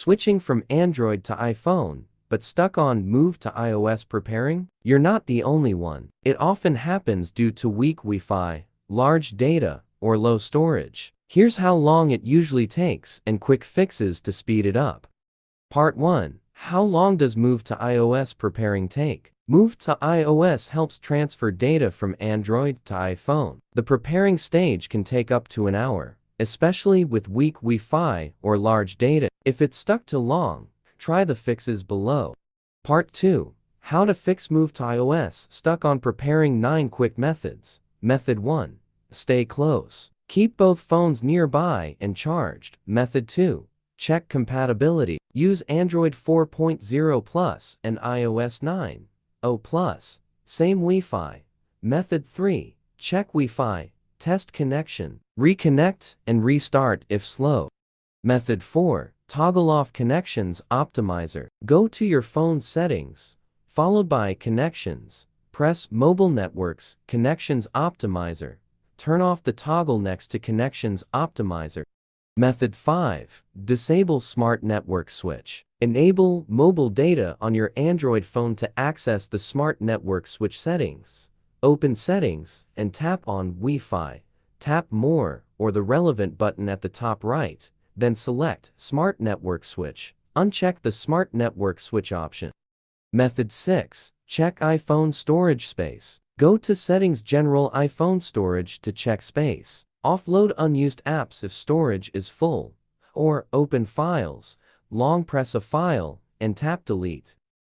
Switching from Android to iPhone, but stuck on Move to iOS preparing? You're not the only one. It often happens due to weak Wi-Fi, large data, or low storage. Here's how long it usually takes and quick fixes to speed it up. Part 1. How long does Move to iOS preparing take? Move to iOS helps transfer data from Android to iPhone. The preparing stage can take up to an hour, especially with weak Wi-Fi or large data. If it's stuck too long, try the fixes below. Part 2. How to fix Move to iOS stuck on preparing 9 quick methods. Method 1. Stay close. Keep both phones nearby and charged. Method 2. Check compatibility. Use Android 4.0 Plus and iOS 9.0 Plus. Same Wi-Fi. Method 3. Check Wi-Fi. Test connection. Reconnect and restart if slow. Method 4. Toggle off Connections Optimizer. Go to your phone's settings, followed by Connections. Press Mobile Networks Connections Optimizer. Turn off the toggle next to Connections Optimizer. Method 5. Disable Smart Network Switch. Enable mobile data on your Android phone to access the Smart Network Switch settings. Open Settings and tap on Wi-Fi. Tap More or the relevant button at the top right, then select Smart Network Switch. Uncheck the Smart Network Switch option. Method 6. Check iPhone storage space. Go to Settings General iPhone Storage to check space. Offload unused apps if storage is full. Or open Files. Long press a file and tap Delete.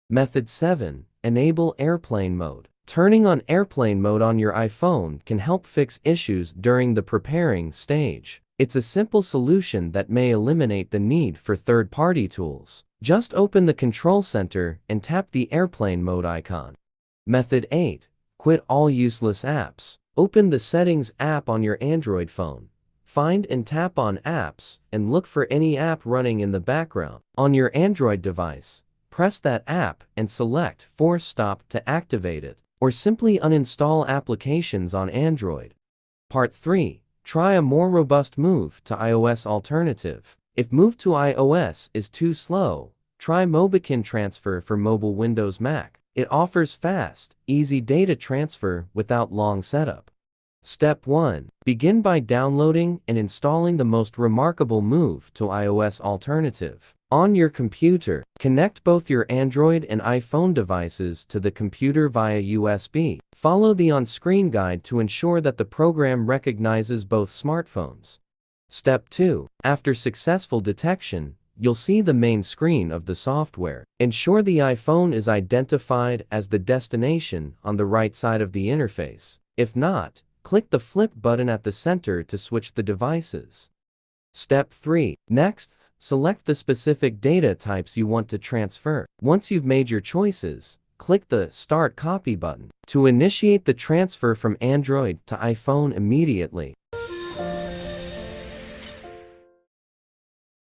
Method 7. Enable Airplane Mode. Turning on airplane mode on your iPhone can help fix issues during the preparing stage. It's a simple solution that may eliminate the need for third-party tools. Just open the Control Center and tap the airplane mode icon. Method 8. Quit all useless apps. Open the Settings app on your Android phone. Find and tap on Apps and look for any app running in the background. On your Android device, press that app and select Force Stop to activate it, or simply uninstall applications on Android. Part 3. Try a more robust Move to iOS alternative. If Move to iOS is too slow, try MobiKin Transfer for mobile Windows Mac. It offers fast, easy data transfer without long setup. Step 1. Begin by downloading and installing the most remarkable Move to iOS alternative. On your computer, connect both your Android and iPhone devices to the computer via USB. Follow the on-screen guide to ensure that the program recognizes both smartphones. Step 2. After successful detection, you'll see the main screen of the software. Ensure the iPhone is identified as the destination on the right side of the interface. If not, click the flip button at the center to switch the devices. Step 3. Next, select the specific data types you want to transfer. Once you've made your choices, click the Start Copy button to initiate the transfer from Android to iPhone immediately.